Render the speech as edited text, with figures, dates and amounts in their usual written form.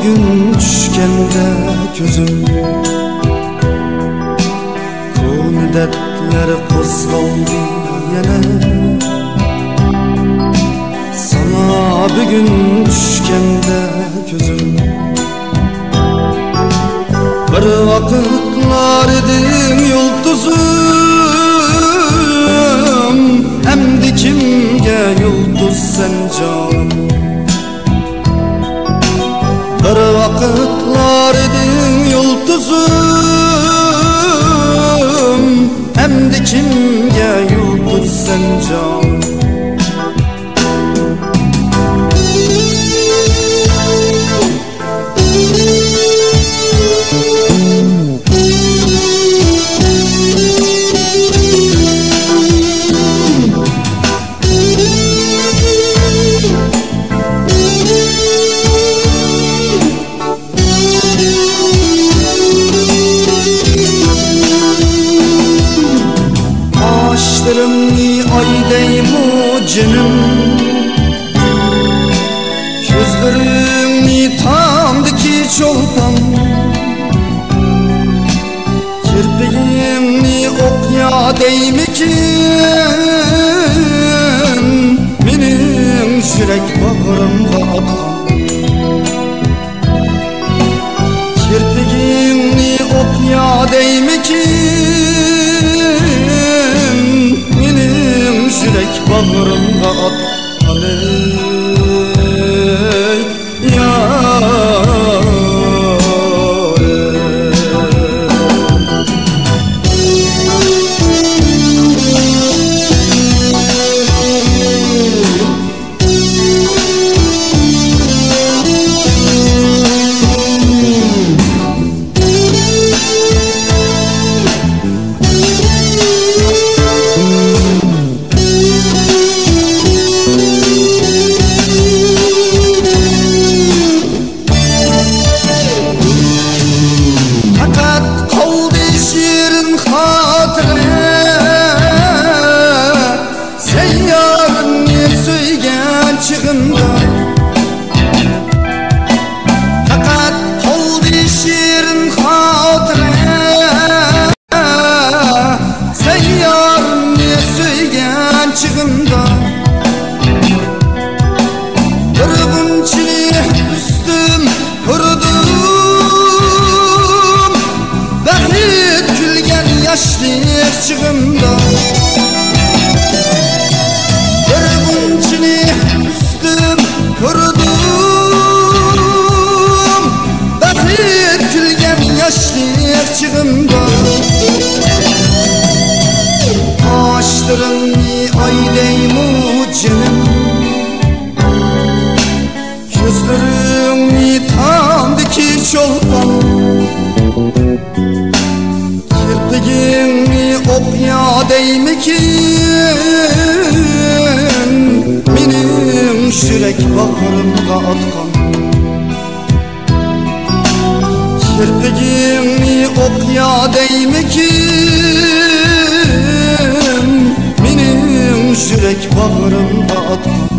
gün düşkende gözüm, ko'ngil dertlari qo'zg'aldi yana. Sana bir gün düşkende gözüm, bir vakitlar edim yulduzum, emdi kimge yulduz sen canım. Bir vakitlar edim yulduzum, emdi kimge yulduz sen canım. Başlarımni aydaymu canım, gözlerimni tamdiki çolpan, kirpigimni okya deymikin, mening yürek bağrımga atkan. Kirpigimni okya deymikin, yürek bağrımga atkan ey yar. Fakat oldu şiirin hatıra, sen yarını söygen çıkımda. Bir bunçini üstüm kurudum, vakit gülgen yaşlık çıkımda. Bir bunçini üstüm kurudum, vakit gülgen yaşlık çıkımda. Ağaçlarımni aydaymu canım, gözlerimni tamdiki çolpan, kirpigimni okya deymikin, mening yürek bağrımga atkan. Kirpigimni okya deymikin, mening yürek bağrımga atkan.